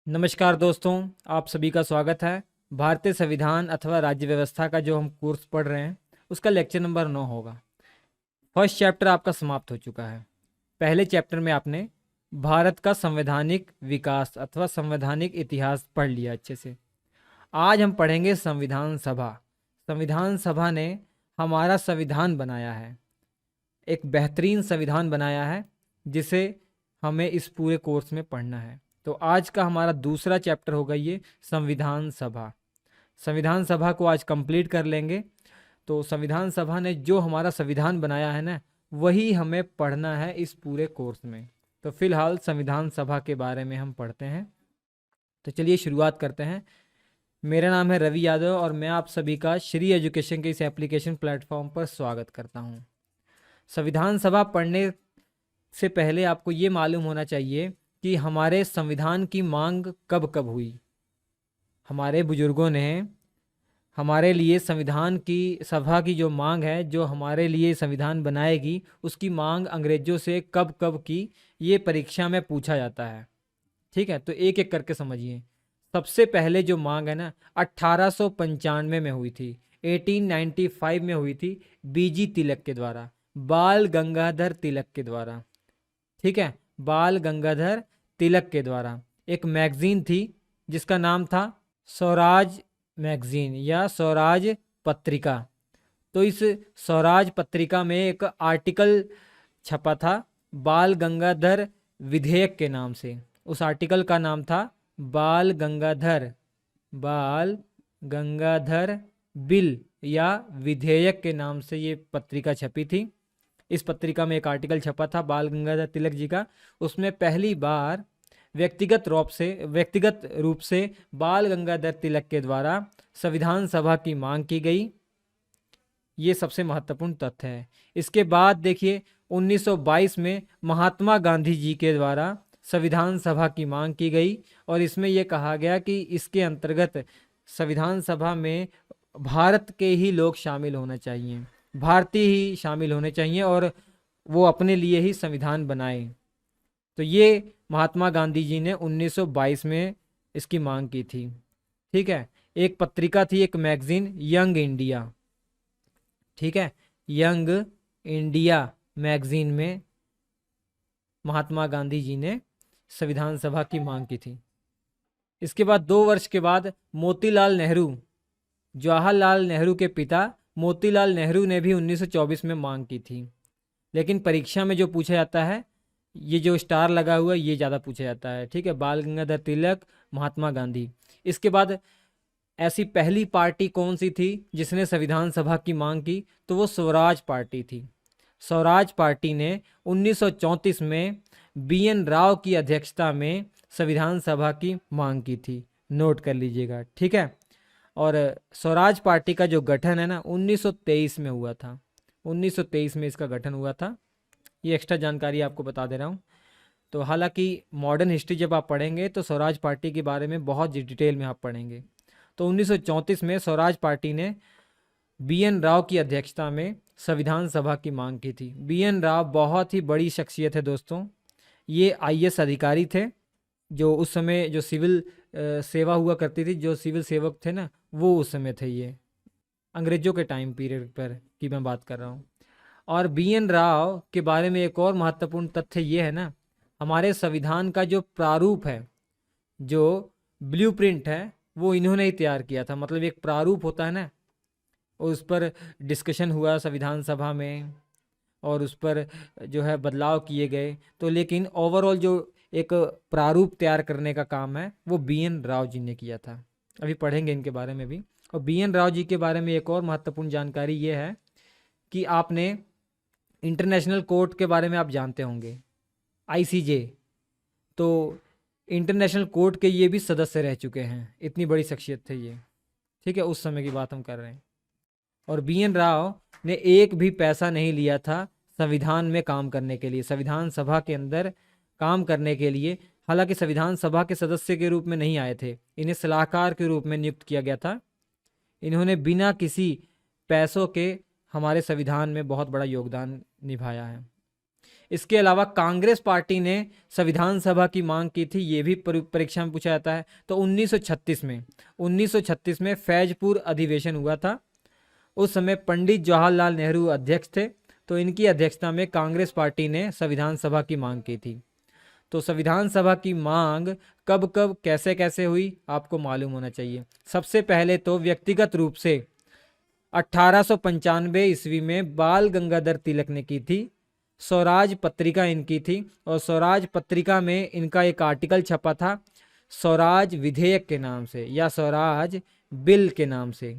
नमस्कार दोस्तों, आप सभी का स्वागत है। भारतीय संविधान अथवा राज्य व्यवस्था का जो हम कोर्स पढ़ रहे हैं उसका लेक्चर नंबर 9 होगा। फर्स्ट चैप्टर आपका समाप्त हो चुका है। पहले चैप्टर में आपने भारत का संवैधानिक विकास अथवा संवैधानिक इतिहास पढ़ लिया अच्छे से। आज हम पढ़ेंगे संविधान सभा। संविधान सभा ने हमारा संविधान बनाया है, एक बेहतरीन संविधान बनाया है जिसे हमें इस पूरे कोर्स में पढ़ना है। तो आज का हमारा दूसरा चैप्टर होगा ये संविधान सभा। संविधान सभा को आज कंप्लीट कर लेंगे। तो संविधान सभा ने जो हमारा संविधान बनाया है ना, वही हमें पढ़ना है इस पूरे कोर्स में। तो फिलहाल संविधान सभा के बारे में हम पढ़ते हैं। तो चलिए शुरुआत करते हैं। मेरा नाम है रवि यादव और मैं आप सभी का श्री एजुकेशन के इस एप्लीकेशन प्लेटफॉर्म पर स्वागत करता हूँ। संविधान सभा पढ़ने से पहले आपको ये मालूम होना चाहिए कि हमारे संविधान की मांग कब कब हुई। हमारे बुजुर्गों ने हमारे लिए संविधान की सभा की जो मांग है, जो हमारे लिए संविधान बनाएगी, उसकी मांग अंग्रेजों से कब कब की, ये परीक्षा में पूछा जाता है। ठीक है, तो एक एक करके समझिए। सबसे पहले जो मांग है ना, 1895 में हुई थी, 1895 में हुई थी, बीजी तिलक के द्वारा, बाल गंगाधर तिलक के द्वारा। ठीक है, बाल गंगाधर तिलक के द्वारा एक मैगजीन थी जिसका नाम था स्वराज मैगजीन या स्वराज पत्रिका। तो इस स्वराज पत्रिका में एक आर्टिकल छपा था बाल गंगाधर विधेयक के नाम से। उस आर्टिकल का नाम था बाल गंगाधर बिल या विधेयक के नाम से ये पत्रिका छपी थी। इस पत्रिका में एक आर्टिकल छपा था बाल गंगाधर तिलक जी का। उसमें पहली बार व्यक्तिगत रूप से बाल गंगाधर तिलक के द्वारा संविधान सभा की मांग की गई। ये सबसे महत्वपूर्ण तथ्य है। इसके बाद देखिए 1922 में महात्मा गांधी जी के द्वारा संविधान सभा की मांग की गई और इसमें यह कहा गया कि इसके अंतर्गत संविधान सभा में भारत के ही लोग शामिल होना चाहिए, भारतीय ही शामिल होने चाहिए और वो अपने लिए ही संविधान बनाए। तो ये महात्मा गांधी जी ने 1922 में इसकी मांग की थी। ठीक है, एक पत्रिका थी, एक मैगजीन, यंग इंडिया। ठीक है, यंग इंडिया मैगजीन में महात्मा गांधी जी ने संविधान सभा की मांग की थी। इसके बाद 2 वर्ष के बाद मोतीलाल नेहरू, जवाहरलाल नेहरू के पिता मोतीलाल नेहरू ने भी 1924 में मांग की थी। लेकिन परीक्षा में जो पूछा जाता है, ये जो स्टार लगा हुआ है, ये ज़्यादा पूछा जाता है। ठीक है, बाल गंगाधर तिलक, महात्मा गांधी। इसके बाद ऐसी पहली पार्टी कौन सी थी जिसने संविधान सभा की मांग की? तो वो स्वराज पार्टी थी। स्वराज पार्टी ने 1934 में BN राव की अध्यक्षता में संविधान सभा की मांग की थी। नोट कर लीजिएगा। ठीक है, और स्वराज पार्टी का जो गठन है ना, 1923 में हुआ था। 1923 में इसका गठन हुआ था। ये एक्स्ट्रा जानकारी आपको बता दे रहा हूँ। तो हालांकि मॉडर्न हिस्ट्री जब आप पढ़ेंगे तो स्वराज पार्टी के बारे में बहुत डिटेल में आप पढ़ेंगे। तो 1934 में स्वराज पार्टी ने BN राव की अध्यक्षता में संविधान सभा की मांग की थी। BN राव बहुत ही बड़ी शख्सियत है दोस्तों। ये IAS अधिकारी थे, जो उस समय जो सिविल सेवा हुआ करती थी, जो सिविल सेवक थे ना, वो उस समय थे। ये अंग्रेजों के टाइम पीरियड पर की मैं बात कर रहा हूँ। और BN राव के बारे में एक और महत्वपूर्ण तथ्य ये है ना, हमारे संविधान का जो प्रारूप है, जो ब्लूप्रिंट है, वो इन्होंने ही तैयार किया था। मतलब एक प्रारूप होता है ना, उस पर डिस्कशन हुआ संविधान सभा में और उस पर जो है बदलाव किए गए। तो लेकिन ओवरऑल जो एक प्रारूप तैयार करने का काम है वो BN राव जी ने किया था। अभी पढ़ेंगे इनके बारे में भी। और BN राव जी के बारे में एक और महत्वपूर्ण जानकारी ये है कि आपने इंटरनेशनल कोर्ट के बारे में आप जानते होंगे, ICJ। तो इंटरनेशनल कोर्ट के ये भी सदस्य रह चुके हैं, इतनी बड़ी शख्सियत थे ये। ठीक है, उस समय की बात हम कर रहे हैं। और BN राव ने एक भी पैसा नहीं लिया था संविधान में काम करने के लिए, संविधान सभा के अंदर काम करने के लिए। हालांकि संविधान सभा के सदस्य के रूप में नहीं आए थे, इन्हें सलाहकार के रूप में नियुक्त किया गया था। इन्होंने बिना किसी पैसों के हमारे संविधान में बहुत बड़ा योगदान निभाया है। इसके अलावा कांग्रेस पार्टी ने संविधान सभा की मांग की थी, ये भी परीक्षा में पूछा जाता है। तो 1936 में फैजपुर अधिवेशन हुआ था। उस समय पंडित जवाहरलाल नेहरू अध्यक्ष थे, तो इनकी अध्यक्षता में कांग्रेस पार्टी ने संविधान सभा की मांग की थी। तो संविधान सभा की मांग कब कब कैसे कैसे हुई आपको मालूम होना चाहिए। सबसे पहले तो व्यक्तिगत रूप से 1895 ईस्वी में बाल गंगाधर तिलक ने की थी। स्वराज पत्रिका इनकी थी, और स्वराज पत्रिका में इनका एक आर्टिकल छपा था स्वराज विधेयक के नाम से या स्वराज बिल के नाम से।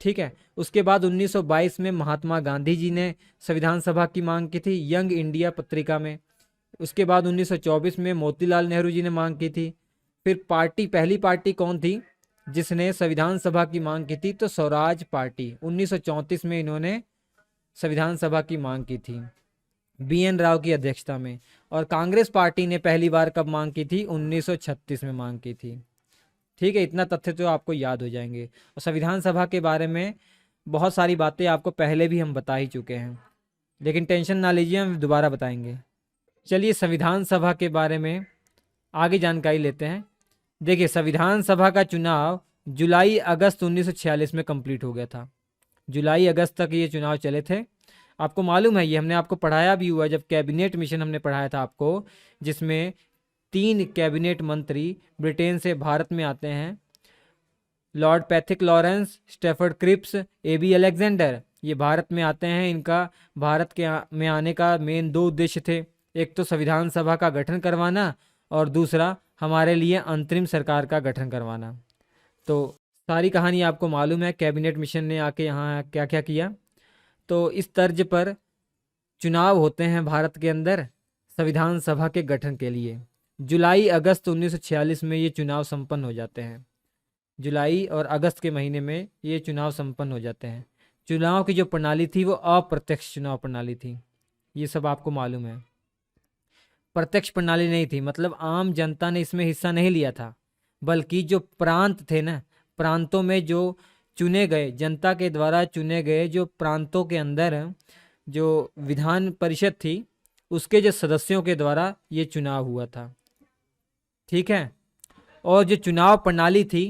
ठीक है। उसके बाद 1922 में महात्मा गांधी जी ने संविधान सभा की मांग की थी यंग इंडिया पत्रिका में। उसके बाद 1924 में मोतीलाल नेहरू जी ने मांग की थी। फिर पहली पार्टी कौन थी जिसने संविधान सभा की मांग की थी? तो स्वराज पार्टी। 1934 में इन्होंने संविधान सभा की मांग की थी BN राव की अध्यक्षता में। और कांग्रेस पार्टी ने पहली बार कब मांग की थी? 1936 में मांग की थी। ठीक है, इतना तथ्य तो आपको याद हो जाएंगे। और संविधान सभा के बारे में बहुत सारी बातें आपको पहले भी हम बता ही चुके हैं, लेकिन टेंशन ना लीजिए, हम दोबारा बताएंगे। चलिए संविधान सभा के बारे में आगे जानकारी लेते हैं। देखिए, संविधान सभा का चुनाव जुलाई अगस्त 1946 में कंप्लीट हो गया था। जुलाई अगस्त तक ये चुनाव चले थे। आपको मालूम है, ये हमने आपको पढ़ाया भी हुआ, जब कैबिनेट मिशन हमने पढ़ाया था आपको, जिसमें 3 कैबिनेट मंत्री ब्रिटेन से भारत में आते हैं। Lord Pethick Lawrence, Stafford Cripps, AB Alexander, ये भारत में आते हैं। इनका भारत में आने का मेन 2 उद्देश्य थे। एक तो संविधान सभा का गठन करवाना, और दूसरा हमारे लिए अंतरिम सरकार का गठन करवाना। तो सारी कहानी आपको मालूम है, कैबिनेट मिशन ने आके यहाँ क्या क्या किया। तो इस तर्ज पर चुनाव होते हैं भारत के अंदर संविधान सभा के गठन के लिए। जुलाई अगस्त 1946 में ये चुनाव संपन्न हो जाते हैं। जुलाई और अगस्त के महीने में ये चुनाव संपन्न हो जाते हैं। चुनाव की जो प्रणाली थी वो अप्रत्यक्ष चुनाव प्रणाली थी, ये सब आपको मालूम है। प्रत्यक्ष प्रणाली नहीं थी, मतलब आम जनता ने इसमें हिस्सा नहीं लिया था, बल्कि जो प्रांत थे ना, प्रांतों में जो चुने गए, जनता के द्वारा चुने गए जो प्रांतों के अंदर जो विधान परिषद थी, उसके जो सदस्यों के द्वारा ये चुनाव हुआ था। ठीक है। और जो चुनाव प्रणाली थी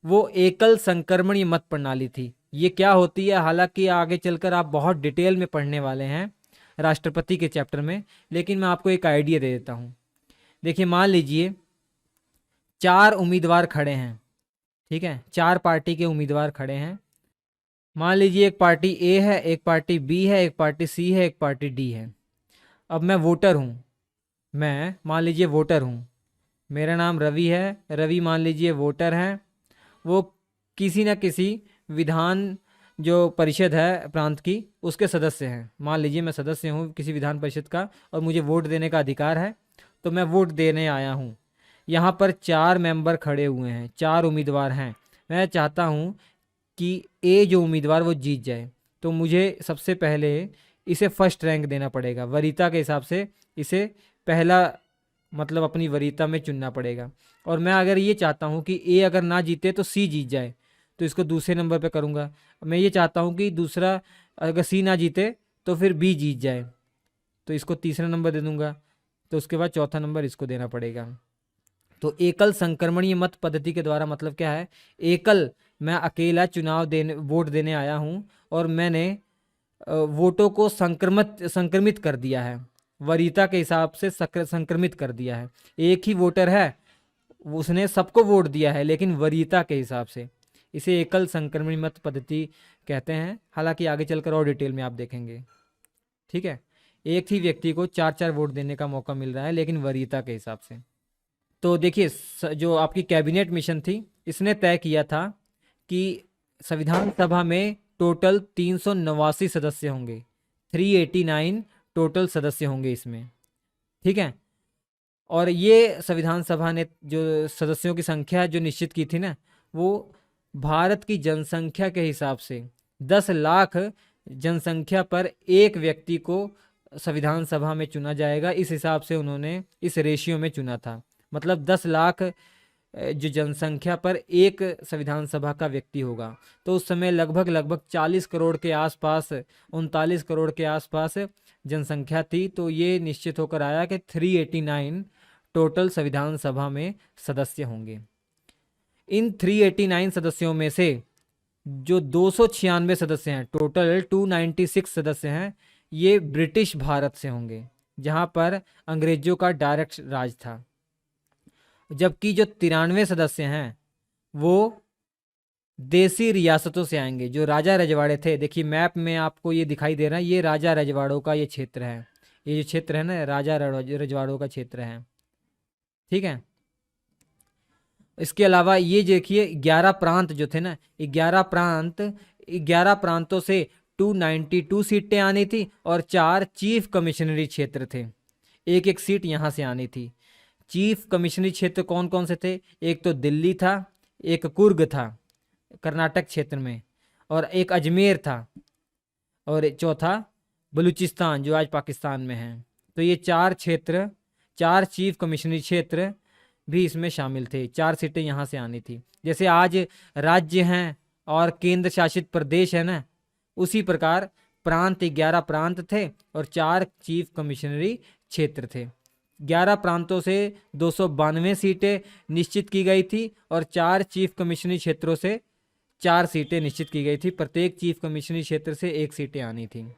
वो एकल संक्रमणीय मत प्रणाली थी। ये क्या होती है, हालांकि आगे चलकर आप बहुत डिटेल में पढ़ने वाले हैं राष्ट्रपति के चैप्टर में, लेकिन मैं आपको एक आइडिया दे देता हूँ। देखिए, मान लीजिए 4 उम्मीदवार खड़े हैं। ठीक है, 4 पार्टी के उम्मीदवार खड़े हैं। मान लीजिए एक पार्टी A है, एक पार्टी B है, एक पार्टी C है, एक पार्टी D है। अब मैं वोटर हूँ, मैं मान लीजिए वोटर हूँ, मेरा नाम रवि है। रवि मान लीजिए वोटर है, वो किसी न किसी विधान जो परिषद है प्रांत की, उसके सदस्य हैं। मान लीजिए मैं सदस्य हूँ किसी विधान परिषद का और मुझे वोट देने का अधिकार है, तो मैं वोट देने आया हूँ। यहाँ पर 4 मेंबर खड़े हुए हैं, 4 उम्मीदवार हैं। मैं चाहता हूँ कि A जो उम्मीदवार वो जीत जाए, तो मुझे सबसे पहले इसे फर्स्ट रैंक देना पड़ेगा। वरीयता के हिसाब से इसे पहला, मतलब अपनी वरीयता में चुनना पड़ेगा। और मैं अगर ये चाहता हूँ कि A अगर ना जीते तो C जीत जाए, तो इसको दूसरे नंबर पे करूँगा। मैं ये चाहता हूँ कि दूसरा अगर C ना जीते तो फिर B जीत जाए, तो इसको तीसरा नंबर दे दूँगा। तो उसके बाद चौथा नंबर इसको देना पड़ेगा। तो एकल संक्रमणीय मत पद्धति के द्वारा मतलब क्या है, एकल, मैं अकेला वोट देने आया हूँ और मैंने वोटों को संक्रमित कर दिया है, वरीयता के हिसाब से संक्रमित कर दिया है। एक ही वोटर है, उसने सबको वोट दिया है, लेकिन वरीयता के हिसाब से। इसे एकल संक्रमणीय मत पद्धति कहते हैं। हालांकि आगे चलकर और डिटेल में आप देखेंगे। ठीक है, एक ही व्यक्ति को 4-4 वोट देने का मौका मिल रहा है, लेकिन वरीयता के हिसाब से। तो देखिए, जो आपकी कैबिनेट मिशन थी, इसने तय किया था कि संविधान सभा में टोटल 389 सदस्य होंगे, 389 टोटल सदस्य होंगे इसमें। ठीक है। और ये संविधान सभा ने जो सदस्यों की संख्या जो निश्चित की थी ना, वो भारत की जनसंख्या के हिसाब से 10 लाख जनसंख्या पर एक व्यक्ति को संविधान सभा में चुना जाएगा, इस हिसाब से उन्होंने इस रेशियो में चुना था। मतलब 10 लाख जो जनसंख्या पर एक संविधान सभा का व्यक्ति होगा। तो उस समय लगभग 40 करोड़ के आसपास, 39 करोड़ के आसपास जनसंख्या थी। तो ये निश्चित होकर आया कि 389 टोटल संविधान सभा में सदस्य होंगे। इन 389 सदस्यों में से जो 296 सदस्य हैं, टोटल 296 सदस्य हैं, ये ब्रिटिश भारत से होंगे, जहां पर अंग्रेजों का डायरेक्ट राज था। जबकि जो 93 सदस्य हैं वो देसी रियासतों से आएंगे, जो राजा रजवाड़े थे। देखिए मैप में आपको ये दिखाई दे रहा है, ये राजा रजवाड़ों का ये क्षेत्र है। ये जो क्षेत्र है ना, राजा रजवाड़ों का क्षेत्र है, ठीक है। इसके अलावा ये देखिए 11 प्रांत जो थे ना, 11 प्रांतों से 292 सीटें आनी थी और 4 चीफ कमिश्नरी क्षेत्र थे। एक एक सीट यहाँ से आनी थी। चीफ कमिश्नरी क्षेत्र कौन कौन से थे? एक तो दिल्ली था, एक कुर्ग था कर्नाटक क्षेत्र में, और एक अजमेर था, और चौथा बलूचिस्तान जो आज पाकिस्तान में है। तो ये 4 क्षेत्र, 4 चीफ कमिश्नरी क्षेत्र भी इसमें शामिल थे। 4 सीटें यहाँ से आनी थी। जैसे आज राज्य हैं और केंद्र शासित प्रदेश है ना, उसी प्रकार प्रांत 11 प्रांत थे और 4 चीफ कमिश्नरी क्षेत्र थे। 11 प्रांतों से 292 सीटें निश्चित की गई थी और 4 चीफ कमिश्नरी क्षेत्रों से 4 सीटें निश्चित की गई थी। प्रत्येक चीफ कमिश्नरी क्षेत्र से 1 सीटें आनी थी,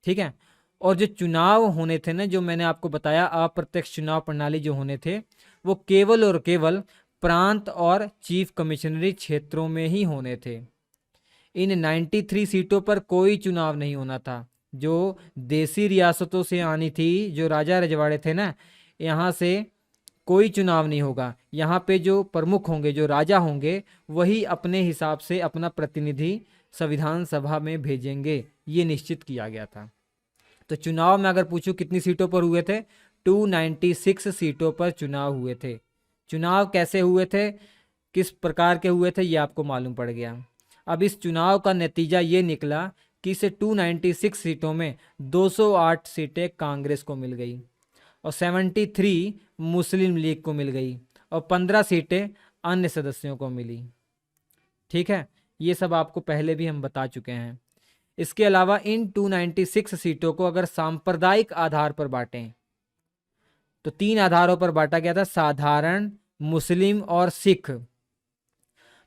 ठीक है। और जो चुनाव होने थे ना, जो मैंने आपको बताया अप्रत्यक्ष चुनाव प्रणाली जो होने थे, वो केवल और केवल प्रांत और चीफ कमिश्नरी क्षेत्रों में ही होने थे। इन 93 सीटों पर कोई चुनाव नहीं होना था। जो देसी रियासतों से आनी थी, जो राजा रजवाड़े थे ना, यहाँ से कोई चुनाव नहीं होगा। यहाँ पे जो प्रमुख होंगे, जो राजा होंगे, वही अपने हिसाब से अपना प्रतिनिधि संविधान सभा में भेजेंगे, ये निश्चित किया गया था। तो चुनाव में अगर पूछूं कितनी सीटों पर हुए थे, 296 सीटों पर चुनाव हुए थे। चुनाव कैसे हुए थे, किस प्रकार के हुए थे, ये आपको मालूम पड़ गया। अब इस चुनाव का नतीजा ये निकला कि इसे 296 सीटों में 208 सीटें कांग्रेस को मिल गई और 73 मुस्लिम लीग को मिल गई और 15 सीटें अन्य सदस्यों को मिली, ठीक है। ये सब आपको पहले भी हम बता चुके हैं। इसके अलावा इन 296 सीटों को अगर सांप्रदायिक आधार पर बांटें तो 3 आधारों पर बांटा गया था, साधारण, मुस्लिम और सिख।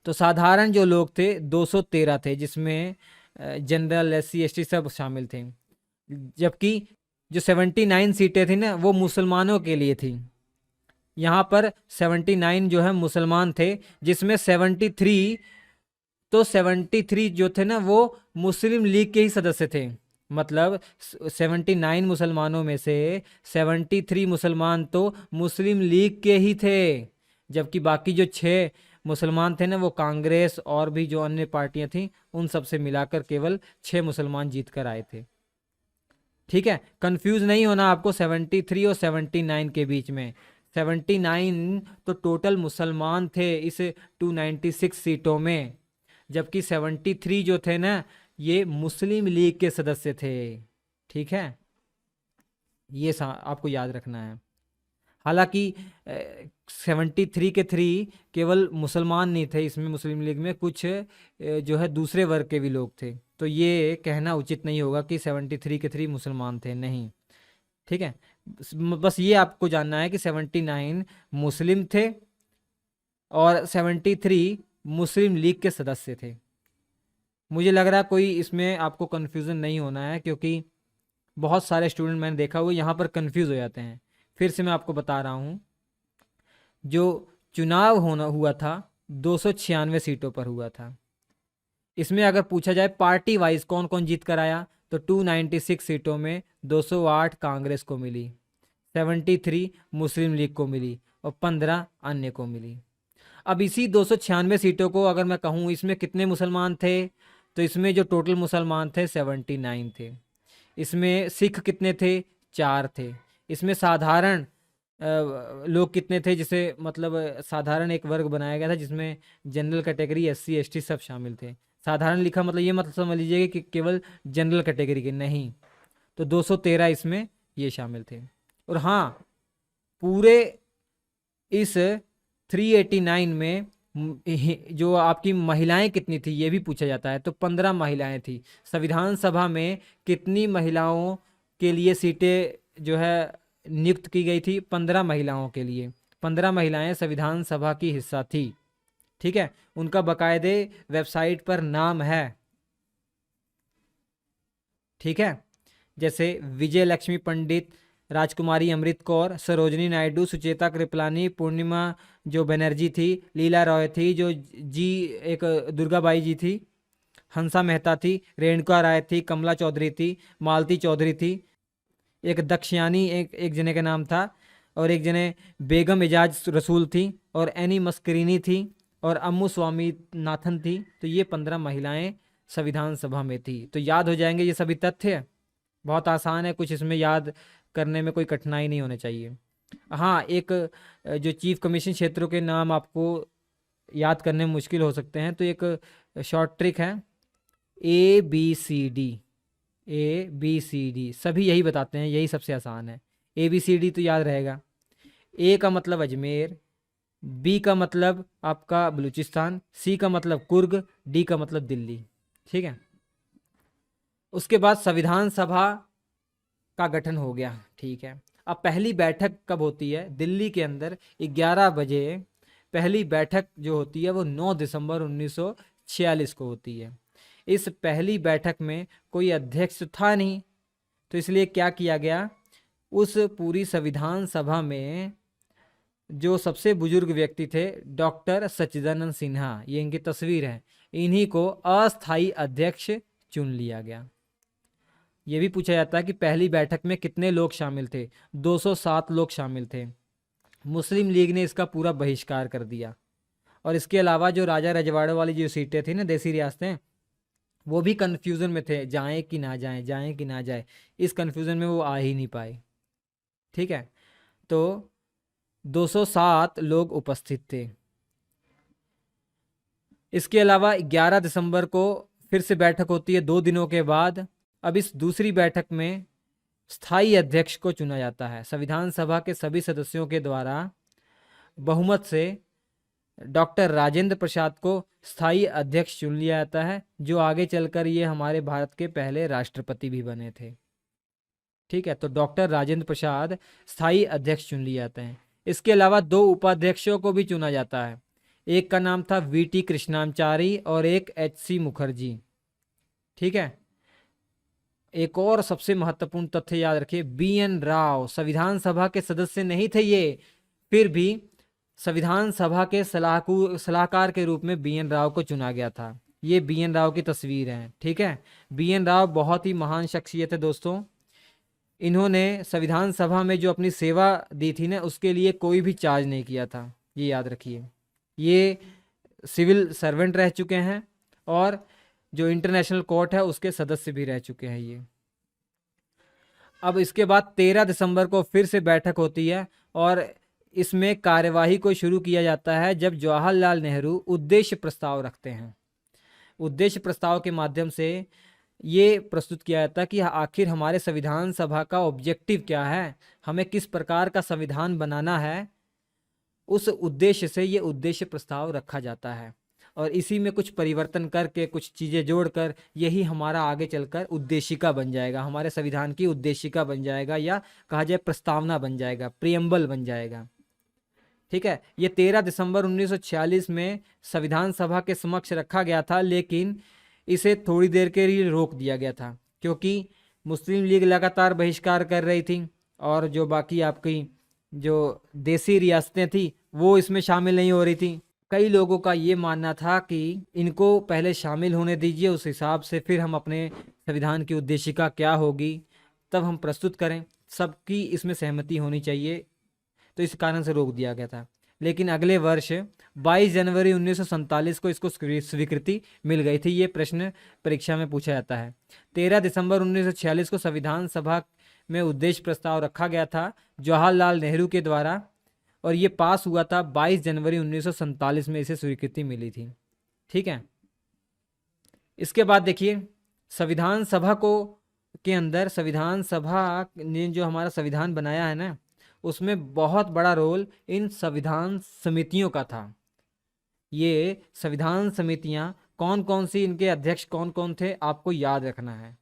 तो साधारण जो लोग थे 213 थे, जिसमें जनरल, SC ST सब शामिल थे। जबकि जो 79 सीटें थी ना, वो मुसलमानों के लिए थी। यहाँ पर 79 जो है मुसलमान थे, जिसमें 73 जो थे ना, वो मुस्लिम लीग के ही सदस्य थे। मतलब 79 मुसलमानों में से 73 मुसलमान तो मुस्लिम लीग के ही थे, जबकि बाकी जो 6 मुसलमान थे ना, वो कांग्रेस और भी जो अन्य पार्टियां थीं उन सब से मिलाकर केवल 6 मुसलमान जीत कर आए थे, ठीक है। कंफ्यूज नहीं होना आपको 73 और 79 के बीच में। 79 तो टोटल मुसलमान थे इस 296 सीटों में, जबकि 73 जो थे ना, ये मुस्लिम लीग के सदस्य थे, ठीक है। ये आपको याद रखना है। हालांकि 73 के 3 केवल मुसलमान नहीं थे इसमें, मुस्लिम लीग में कुछ जो है दूसरे वर्ग के भी लोग थे। तो ये कहना उचित नहीं होगा कि 73 के 3 मुसलमान थे, नहीं, ठीक है। बस ये आपको जानना है कि 79 मुस्लिम थे और 73 मुस्लिम लीग के सदस्य थे। मुझे लग रहा है कोई इसमें आपको कन्फ्यूज़न नहीं होना है, क्योंकि बहुत सारे स्टूडेंट मैंने देखा हुआ यहाँ पर कन्फ्यूज़ हो जाते हैं। फिर से मैं आपको बता रहा हूँ, जो चुनाव हुआ था 296 सीटों पर हुआ था। इसमें अगर पूछा जाए पार्टी वाइज कौन कौन जीत कर आया, तो 296 सीटों में 208 कांग्रेस को मिली, 73 मुस्लिम लीग को मिली और 15 अन्य को मिली। अब इसी 296 सीटों को अगर मैं कहूँ इसमें कितने मुसलमान थे, तो इसमें जो टोटल मुसलमान थे 79 थे। इसमें सिख कितने थे, 4 थे। इसमें साधारण लोग कितने थे, जिसे मतलब साधारण एक वर्ग बनाया गया था जिसमें जनरल कैटेगरी, SC ST सब शामिल थे। साधारण लिखा मतलब ये मत समझ लीजिएगा कि केवल जनरल कैटेगरी के, नहीं। तो 213 इसमें ये शामिल थे। और हाँ, पूरे इस 389 में जो आपकी महिलाएं कितनी थी ये भी पूछा जाता है। तो 15 महिलाएं थी। संविधान सभा में कितनी महिलाओं के लिए सीटें जो है नियुक्त की गई थी? 15 महिलाओं के लिए। 15 महिलाएं संविधान सभा की हिस्सा थी। ठीक है, उनका बाकायदे वेबसाइट पर नाम है। ठीक है, जैसे विजय लक्ष्मी पंडित, राजकुमारी अमृत कौर, सरोजनी नायडू, सुचेता कृपलानी, पूर्णिमा जो बनर्जी थी, लीला रॉय थी, जो जी एक दुर्गाबाई जी थी, हंसा मेहता थी, रेणुका राय थी, कमला चौधरी थी, मालती चौधरी थी, एक दक्षयानी एक जने का नाम था, और एक जने बेगम एजाज रसूल थी, और एनी मस्करीनी थी, और अम्मू स्वामीनाथन थी। तो ये 15 महिलाएं संविधान सभा में थी। तो याद हो जाएंगे ये सभी तथ्य। बहुत आसान है, कुछ इसमें याद करने में कोई कठिनाई नहीं होनी चाहिए। हाँ, एक जो चीफ कमीशन क्षेत्रों के नाम आपको याद करने में मुश्किल हो सकते हैं, तो एक शॉर्ट ट्रिक है, ABCD। ABCD सभी यही बताते हैं, यही सबसे आसान है। ABCD तो याद रहेगा। A का मतलब अजमेर, B का मतलब आपका बलूचिस्तान, C का मतलब कुर्ग, D का मतलब दिल्ली। ठीक है, उसके बाद संविधान सभा का गठन हो गया। ठीक है, अब पहली बैठक कब होती है? दिल्ली के अंदर 11 बजे पहली बैठक जो होती है वो 9 दिसंबर 1946 को होती है। इस पहली बैठक में कोई अध्यक्ष था नहीं, तो इसलिए क्या किया गया, उस पूरी संविधान सभा में जो सबसे बुजुर्ग व्यक्ति थे डॉक्टर सच्चिदानंद सिन्हा, ये इनकी तस्वीर है, इन्हीं को अस्थाई अध्यक्ष चुन लिया गया। ये भी पूछा जाता है कि पहली बैठक में कितने लोग शामिल थे? 207 लोग शामिल थे। मुस्लिम लीग ने इसका पूरा बहिष्कार कर दिया। और इसके अलावा जो राजा रजवाड़ों वाली जो सीटें थी ना, देसी रियासतें, वो भी कन्फ्यूज़न में थे, जाएं कि ना जाएं, जाएं कि ना जाए। इस कन्फ्यूज़न में वो आ ही नहीं पाए। ठीक है, तो 207 लोग उपस्थित थे। इसके अलावा 11 दिसंबर को फिर से बैठक होती है 2 दिनों के बाद। अब इस दूसरी बैठक में स्थायी अध्यक्ष को चुना जाता है। संविधान सभा के सभी सदस्यों के द्वारा बहुमत से डॉक्टर राजेंद्र प्रसाद को स्थायी अध्यक्ष चुन लिया जाता है, जो आगे चलकर ये हमारे भारत के पहले राष्ट्रपति भी बने थे। ठीक है, तो डॉक्टर राजेंद्र प्रसाद स्थायी अध्यक्ष चुन लिए जाते हैं। इसके अलावा 2 उपाध्यक्षों को भी चुना जाता है। एक का नाम था VT कृष्णाचारी और एक HC मुखर्जी। ठीक है, एक और सबसे महत्वपूर्ण तथ्य याद रखिए, BN राव संविधान सभा के सदस्य नहीं थे ये, फिर भी संविधान सभा के सलाहकार के रूप में BN राव को चुना गया था। ये BN राव की तस्वीर है। ठीक है, BN राव बहुत ही महान शख्सियत है दोस्तों। इन्होंने संविधान सभा में जो अपनी सेवा दी थी ना, उसके लिए कोई भी चार्ज नहीं किया था, ये याद रखिए। ये सिविल सर्वेंट रह चुके हैं और जो इंटरनेशनल कोर्ट है उसके सदस्य भी रह चुके हैं ये। अब इसके बाद 13 दिसंबर को फिर से बैठक होती है और इसमें कार्यवाही को शुरू किया जाता है जब जवाहरलाल नेहरू उद्देश्य प्रस्ताव रखते हैं। उद्देश्य प्रस्ताव के माध्यम से ये प्रस्तुत किया जाता है कि आखिर हमारे संविधान सभा का ऑब्जेक्टिव क्या है, हमें किस प्रकार का संविधान बनाना है। उस उद्देश्य से ये उद्देश्य प्रस्ताव रखा जाता है और इसी में कुछ परिवर्तन करके, कुछ चीज़ें जोड़कर यही हमारा आगे चलकर उद्देशिका बन जाएगा, हमारे संविधान की उद्देशिका बन जाएगा, या कहा जाए प्रस्तावना बन जाएगा, प्रियम्बल बन जाएगा। ठीक है, ये 13 दिसंबर 1946 में संविधान सभा के समक्ष रखा गया था, लेकिन इसे थोड़ी देर के लिए रोक दिया गया था क्योंकि मुस्लिम लीग लगातार बहिष्कार कर रही थी और जो बाकी आपकी जो देसी रियासतें थी वो इसमें शामिल नहीं हो रही थी। कई लोगों का ये मानना था कि इनको पहले शामिल होने दीजिए, उस हिसाब से फिर हम अपने संविधान की उद्देशिका क्या होगी तब हम प्रस्तुत करें, सबकी इसमें सहमति होनी चाहिए, तो इस कारण से रोक दिया गया था। लेकिन अगले वर्ष 22 जनवरी 1947 को इसको स्वीकृति मिल गई थी। ये प्रश्न परीक्षा में पूछा जाता है। 13 दिसंबर 1946 को संविधान सभा में उद्देश्य प्रस्ताव रखा गया था जवाहरलाल नेहरू के द्वारा और ये पास हुआ था 22 जनवरी 1947 में इसे स्वीकृति मिली थी। ठीक है, इसके बाद देखिए संविधान सभा को के अंदर संविधान सभा ने जो हमारा संविधान बनाया है ना, उसमें बहुत बड़ा रोल इन संविधान समितियों का था। ये संविधान समितियां कौन कौन सी, इनके अध्यक्ष कौन कौन थे, आपको याद रखना है।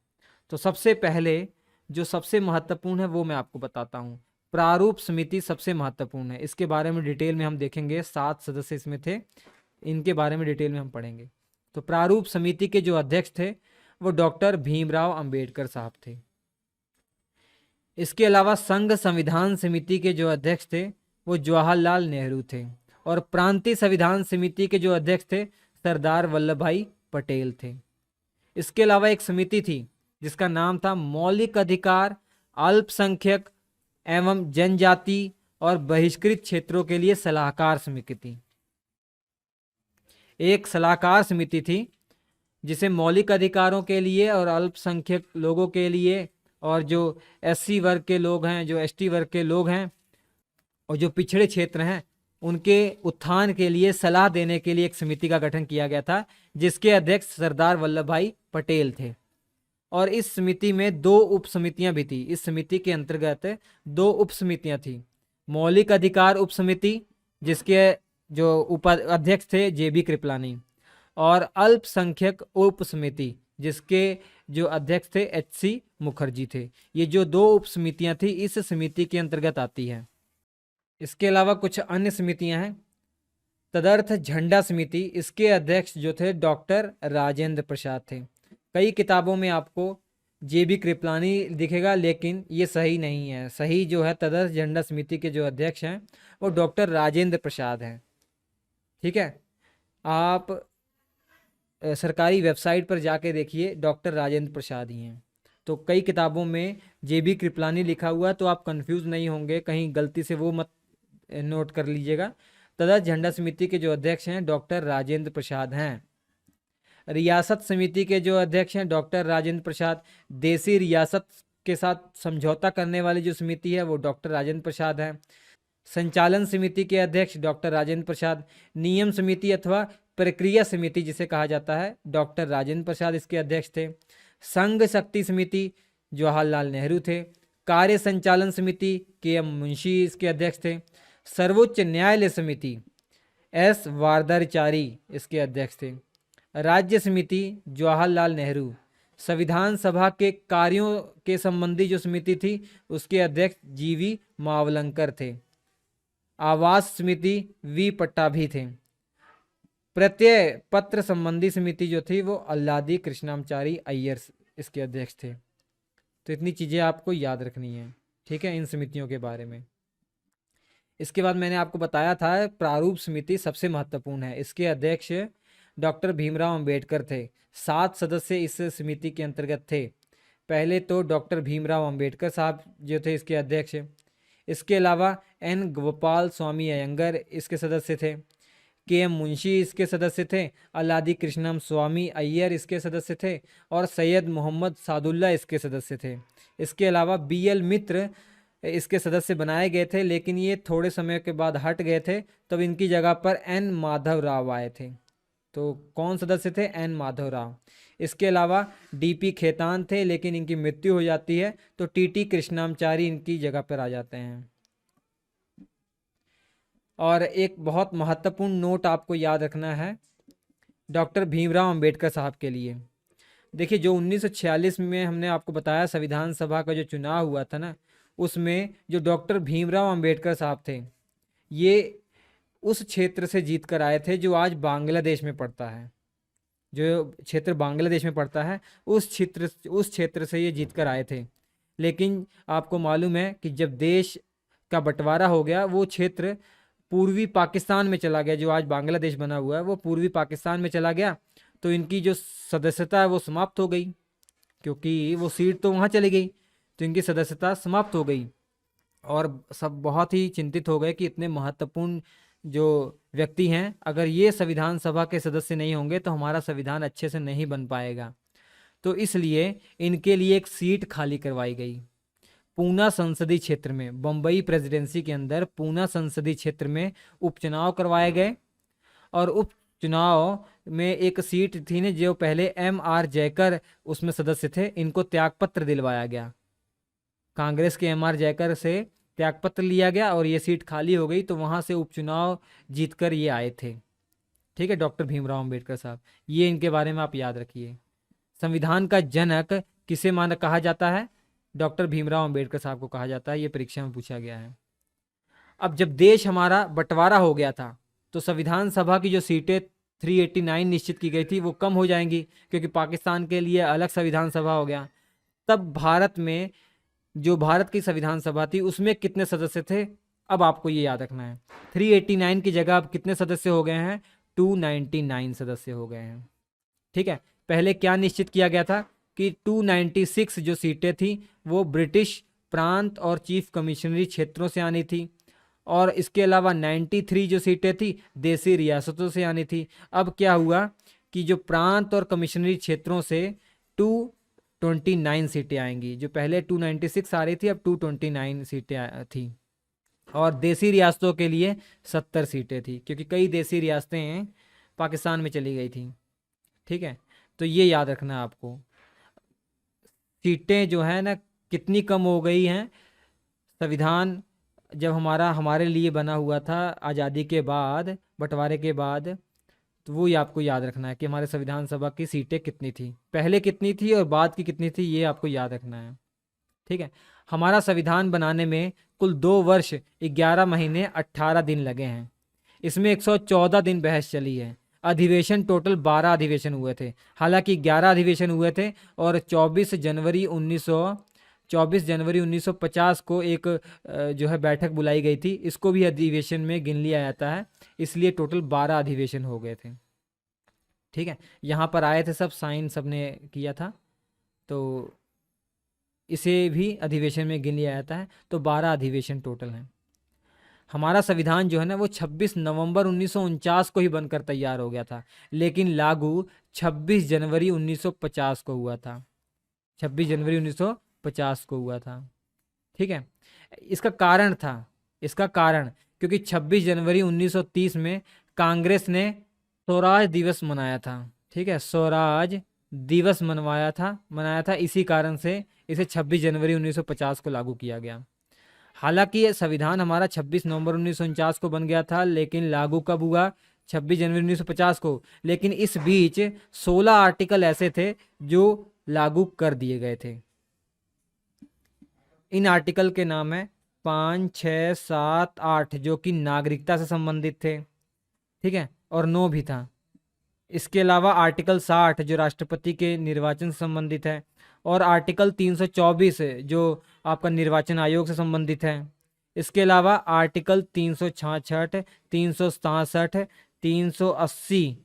तो सबसे पहले जो सबसे महत्वपूर्ण है वो मैं आपको बताता हूँ। प्रारूप समिति सबसे महत्वपूर्ण है, इसके बारे में डिटेल में हम देखेंगे। 7 सदस्य इसमें थे, इनके बारे में डिटेल में हम पढ़ेंगे। तो प्रारूप समिति के जो अध्यक्ष थे वो डॉक्टर भीमराव अंबेडकर साहब थे। इसके अलावा संघ संविधान समिति के जो अध्यक्ष थे वो जवाहरलाल नेहरू थे, और प्रांतीय संविधान समिति के जो अध्यक्ष थे सरदार वल्लभ भाई पटेल थे। इसके अलावा एक समिति थी जिसका नाम था मौलिक अधिकार, अल्पसंख्यक एवं जनजाति और बहिष्कृत क्षेत्रों के लिए सलाहकार समिति। एक सलाहकार समिति थी जिसे मौलिक अधिकारों के लिए और अल्पसंख्यक लोगों के लिए, और जो एससी वर्ग के लोग हैं, जो एसटी वर्ग के लोग हैं, और जो पिछड़े क्षेत्र हैं, उनके उत्थान के लिए सलाह देने के लिए एक समिति का गठन किया गया था, जिसके अध्यक्ष सरदार वल्लभ भाई पटेल थे। और इस समिति में 2 उप समितियां भी थी। इस समिति के अंतर्गत 2 उप समितियां थी। मौलिक अधिकार उप समिति, जिसके जो उपाध्यक्ष थे जेबी कृपलानी, और अल्पसंख्यक उप समिति, जिसके जो अध्यक्ष थे एचसी मुखर्जी थे। ये जो 2 उप समितियां थी इस समिति के अंतर्गत आती है। इसके अलावा कुछ अन्य समितियां हैं। तदर्थ झंडा समिति, इसके अध्यक्ष जो थे डॉक्टर राजेंद्र प्रसाद थे। कई किताबों में आपको जेबी कृपलानी दिखेगा, लेकिन ये सही नहीं है। सही जो है तदर्थ झंडा समिति के जो अध्यक्ष हैं वो डॉक्टर राजेंद्र प्रसाद हैं। ठीक है, आप सरकारी वेबसाइट पर जाके देखिए, डॉक्टर राजेंद्र प्रसाद ही हैं। तो कई किताबों में जेबी कृपलानी लिखा हुआ है, तो आप कंफ्यूज नहीं होंगे, कहीं गलती से वो मत नोट कर लीजिएगा। तदर्थ झंडा समिति के जो अध्यक्ष हैं डॉक्टर राजेंद्र प्रसाद हैं। रियासत समिति के जो अध्यक्ष हैं डॉक्टर राजेंद्र प्रसाद। देसी रियासत के साथ समझौता करने वाली जो समिति है वो डॉक्टर राजेंद्र प्रसाद हैं। संचालन समिति के अध्यक्ष डॉक्टर राजेंद्र प्रसाद। नियम समिति अथवा प्रक्रिया समिति जिसे कहा जाता है, डॉक्टर राजेंद्र प्रसाद इसके अध्यक्ष थे। संघ शक्ति समिति जवाहरलाल नेहरू थे। कार्य संचालन समिति के.एम. मुंशी इसके अध्यक्ष थे। सर्वोच्च न्यायालय समिति एस. वार्दाचारी इसके अध्यक्ष थे। राज्य समिति जवाहरलाल नेहरू। संविधान सभा के कार्यों के संबंधी जो समिति थी उसके अध्यक्ष जीवी मावलंकर थे। आवास समिति वी पट्टाभी थे। प्रत्यय पत्र संबंधी समिति जो थी वो अल्लादी कृष्णाचारी अय्यर इसके अध्यक्ष थे। तो इतनी चीज़ें आपको याद रखनी है, ठीक है, इन समितियों के बारे में। इसके बाद मैंने आपको बताया था प्रारूप समिति सबसे महत्वपूर्ण है। इसके अध्यक्ष डॉक्टर भीमराव अंबेडकर थे। 7 सदस्य इस समिति के अंतर्गत थे। पहले तो डॉक्टर भीमराव अंबेडकर साहब जो थे इसके अध्यक्ष। इसके अलावा एन. गोपाल स्वामी अयंगर इसके सदस्य थे। के.एम. मुंशी इसके सदस्य थे। अल्लादी कृष्णम स्वामी अय्यर इसके सदस्य थे, और सैयद मोहम्मद सादुल्ला इसके सदस्य थे। इसके अलावा बी.एल. मित्र इसके सदस्य बनाए गए थे, लेकिन ये थोड़े समय के बाद हट गए थे, तब इनकी जगह पर एन. माधव राव आए थे। तो कौन सदस्य थे? एन. माधव राव। इसके अलावा डी.पी. खेतान थे, लेकिन इनकी मृत्यु हो जाती है, तो टी.टी. कृष्णाचारी इनकी जगह पर आ जाते हैं। और एक बहुत महत्वपूर्ण नोट आपको याद रखना है डॉक्टर भीमराव अंबेडकर साहब के लिए। देखिए, जो 1946 में हमने आपको बताया संविधान सभा का जो चुनाव हुआ था ना, उसमें जो डॉक्टर भीमराव अंबेडकर साहब थे, ये उस क्षेत्र से जीत कर आए थे जो आज बांग्लादेश में पड़ता है। जो क्षेत्र बांग्लादेश में पड़ता है उस क्षेत्र से ये जीत कर आए थे। लेकिन आपको मालूम है कि जब देश का बंटवारा हो गया, वो क्षेत्र पूर्वी पाकिस्तान में चला गया। जो आज बांग्लादेश बना हुआ है वो पूर्वी पाकिस्तान में चला गया, तो इनकी जो सदस्यता है वो समाप्त हो गई, क्योंकि वो सीट तो वहाँ चली गई, तो इनकी सदस्यता समाप्त हो गई। और सब बहुत ही चिंतित हो गए कि इतने महत्वपूर्ण जो व्यक्ति हैं, अगर ये संविधान सभा के सदस्य नहीं होंगे तो हमारा संविधान अच्छे से नहीं बन पाएगा। तो इसलिए इनके लिए एक सीट खाली करवाई गई पूना संसदीय क्षेत्र में। बम्बई प्रेसिडेंसी के अंदर पूना संसदीय क्षेत्र में उपचुनाव करवाए गए, और उपचुनाव में एक सीट थी न, जो पहले M.R. जयकर उसमें सदस्य थे, इनको त्यागपत्र दिलवाया गया। कांग्रेस के M.R. जयकर से त्यागपत्र लिया गया और ये सीट खाली हो गई, तो वहाँ से उपचुनाव जीतकर ये आए थे। ठीक है, डॉक्टर भीमराव अंबेडकर साहब, ये इनके बारे में आप याद रखिए। संविधान का जनक किसे माना कहा जाता है? डॉक्टर भीमराव अंबेडकर साहब को कहा जाता है, ये परीक्षा में पूछा गया है। अब जब देश हमारा बंटवारा हो गया था, तो संविधान सभा की जो सीटें 389 निश्चित की गई थी वो कम हो जाएंगी, क्योंकि पाकिस्तान के लिए अलग संविधान सभा हो गया। तब भारत में जो भारत की संविधान सभा थी उसमें कितने सदस्य थे? अब आपको ये याद रखना है, 389 की जगह अब कितने सदस्य हो गए हैं? 299 सदस्य हो गए हैं। ठीक है, पहले क्या निश्चित किया गया था कि 296 जो सीटें थी वो ब्रिटिश प्रांत और चीफ कमिश्नरी क्षेत्रों से आनी थी, और इसके अलावा 93 जो सीटें थी देसी रियासतों से आनी थी। अब क्या हुआ कि जो प्रांत और कमिश्नरी क्षेत्रों से 229 सीटें आएंगी। जो पहले 296 आ रही थी, अब 229 सीटें थी। और देसी रियासतों के लिए 70 सीटें थी, क्योंकि कई देसी रियासतें पाकिस्तान में चली गई थी। ठीक है, तो ये याद रखना है आपको। सीटें जो है ना कितनी कम हो गई हैं। संविधान जब हमारे लिए बना हुआ था आज़ादी के बाद, बंटवारे के बाद, तो वो ही आपको याद रखना है कि हमारे संविधान सभा की सीटें कितनी थी, पहले कितनी थी और बाद की कितनी थी, ये आपको याद रखना है। ठीक है, हमारा संविधान बनाने में कुल 2 वर्ष 11 महीने 18 दिन लगे हैं। इसमें 114 दिन बहस चली है। अधिवेशन टोटल 12 अधिवेशन हुए थे, हालांकि 11 अधिवेशन हुए थे, और 24 जनवरी 1950 को एक जो है बैठक बुलाई गई थी, इसको भी अधिवेशन में गिन लिया जाता है, इसलिए टोटल 12 अधिवेशन हो गए थे। ठीक है, यहाँ पर आए थे सब, साइन सबने किया था, तो इसे भी अधिवेशन में गिन लिया जाता है। तो 12 अधिवेशन टोटल हैं। हमारा संविधान जो है ना वो 26 नवंबर 1949 को ही बनकर तैयार हो गया था, लेकिन लागू 26 जनवरी 1950 को हुआ था। 26 जनवरी 1950 को हुआ था। ठीक है, इसका कारण क्योंकि 26 जनवरी 1930 में कांग्रेस ने स्वराज दिवस मनाया था। ठीक है, स्वराज दिवस मनाया था, इसी कारण से इसे 26 जनवरी 1950 को लागू किया गया। हालांकि ये संविधान हमारा 26 नवंबर 1949 को बन गया था, लेकिन लागू कब हुआ? 26 जनवरी 1950 को। लेकिन इस बीच 16 आर्टिकल ऐसे थे जो लागू कर दिए गए थे। इन आर्टिकल के नाम है 5, 6, 7, 8 जो कि नागरिकता से संबंधित थे। ठीक है, और 9 भी था। इसके अलावा आर्टिकल 60 जो राष्ट्रपति के निर्वाचन से संबंधित है, और आर्टिकल 324 जो आपका निर्वाचन आयोग से संबंधित है। इसके अलावा आर्टिकल 366, 367, 380,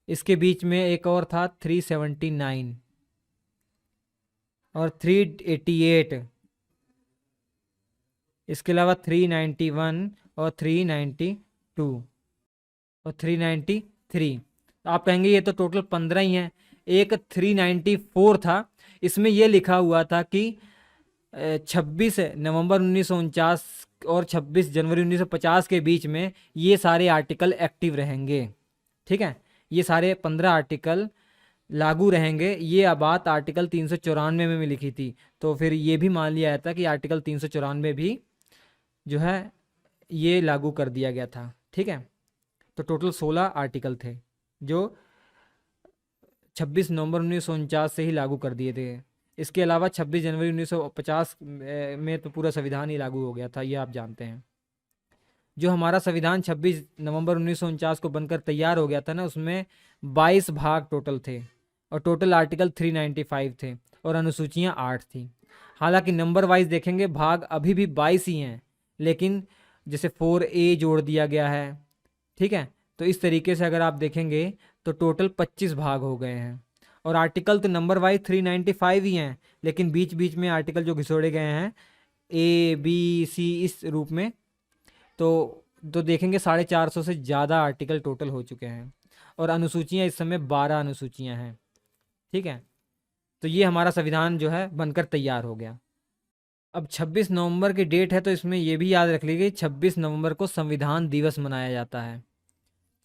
इसके बीच में एक और था 379 और 388, इसके अलावा 391 और 392 और 393। आप कहेंगे ये तो टोटल 15 ही हैं। एक 394 था, इसमें यह लिखा हुआ था कि 26 नवंबर 1949 और 26 जनवरी 1950 के बीच में ये सारे आर्टिकल एक्टिव रहेंगे। ठीक है, ये सारे 15 आर्टिकल लागू रहेंगे। ये बात आर्टिकल 394 में लिखी थी, तो फिर ये भी मान लिया जाता कि आर्टिकल 394 भी जो है ये लागू कर दिया गया था। ठीक है, तो टोटल 16 आर्टिकल थे जो 26 नवंबर 1949 से ही लागू कर दिए थे। इसके अलावा 26 जनवरी 1950 में तो पूरा संविधान ही लागू हो गया था, ये आप जानते हैं। जो हमारा संविधान 26 नवंबर 1949 को बनकर तैयार हो गया था ना, उसमें 22 भाग टोटल थे, और टोटल आर्टिकल 395 थे, और अनुसूचियाँ 8 थी। हालांकि नंबर वाइज देखेंगे भाग अभी भी 22 ही हैं, लेकिन जैसे 4A जोड़ दिया गया है। ठीक है, तो इस तरीके से अगर आप देखेंगे तो टोटल 25 भाग हो गए हैं। और आर्टिकल तो नंबर वाइज 395 ही हैं, लेकिन बीच बीच में आर्टिकल जो घिसोड़े गए हैं A, B, C इस रूप में, तो देखेंगे 450 से ज़्यादा आर्टिकल टोटल हो चुके हैं, और अनुसूचियाँ इस समय 12 अनुसूचियाँ हैं। ठीक है, तो ये हमारा संविधान जो है बनकर तैयार हो गया। अब 26 नवंबर की डेट है, तो इसमें यह भी याद रख लीजिए 26 नवंबर को संविधान दिवस मनाया जाता है।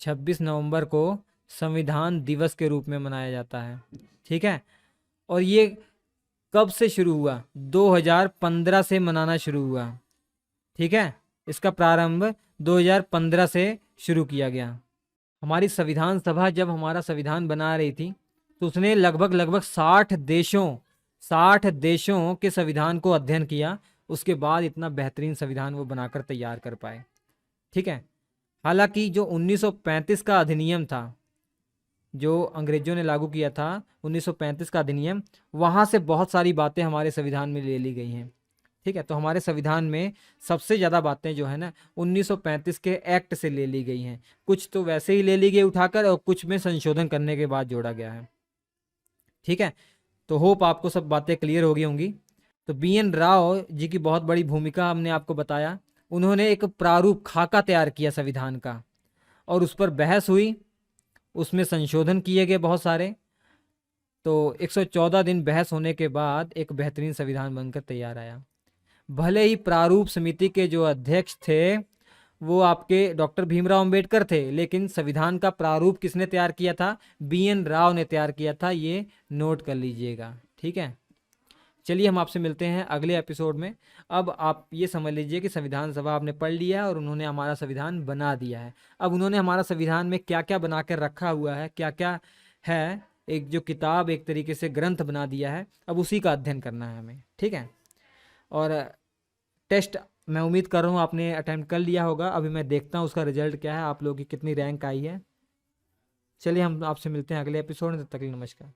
26 नवंबर को संविधान दिवस के रूप में मनाया जाता है। ठीक है, और ये कब से शुरू हुआ? 2015 से मनाना शुरू हुआ। ठीक है, इसका प्रारंभ 2015 से शुरू किया गया। हमारी संविधान सभा जब हमारा संविधान बना रही थी तो उसने लगभग लगभग 60 देशों के संविधान को अध्ययन किया, उसके बाद इतना बेहतरीन संविधान वो बनाकर तैयार कर पाए। ठीक है, हालांकि जो 1935 का अधिनियम था, जो अंग्रेजों ने लागू किया था 1935 का अधिनियम, वहां से बहुत सारी बातें हमारे संविधान में ले ली गई हैं। ठीक है, तो हमारे संविधान में सबसे ज़्यादा बातें जो है ना 1935 के एक्ट से ले ली गई हैं। कुछ तो वैसे ही ले ली गई उठाकर, और कुछ में संशोधन करने के बाद जोड़ा गया है। ठीक है, तो होप आपको सब बातें क्लियर हो गई होंगी। तो BN राव जी की बहुत बड़ी भूमिका हमने आपको बताया। उन्होंने एक प्रारूप खाका तैयार किया संविधान का, और उस पर बहस हुई, उसमें संशोधन किए गए बहुत सारे। तो 114 दिन बहस होने के बाद एक बेहतरीन संविधान बनकर तैयार आया। भले ही प्रारूप समिति के जो अध्यक्ष थे वो आपके डॉक्टर भीमराव अंबेडकर थे, लेकिन संविधान का प्रारूप किसने तैयार किया था? BN राव ने तैयार किया था, ये नोट कर लीजिएगा। ठीक है, चलिए हम आपसे मिलते हैं अगले एपिसोड में। अब आप ये समझ लीजिए कि संविधान सभा आपने पढ़ लिया है और उन्होंने हमारा संविधान बना दिया है। अब उन्होंने हमारा संविधान में क्या क्या बना कर रखा हुआ है, क्या क्या है, एक जो किताब एक तरीके से ग्रंथ बना दिया है, अब उसी का अध्ययन करना है हमें। ठीक है, और टेस्ट मैं उम्मीद कर रहा हूँ आपने अटेम्प्ट कर लिया होगा। अभी मैं देखता हूँ उसका रिजल्ट क्या है, आप लोगों की कितनी रैंक आई है। चलिए हम आपसे मिलते हैं अगले एपिसोड में, तब तक के लिए नमस्कार।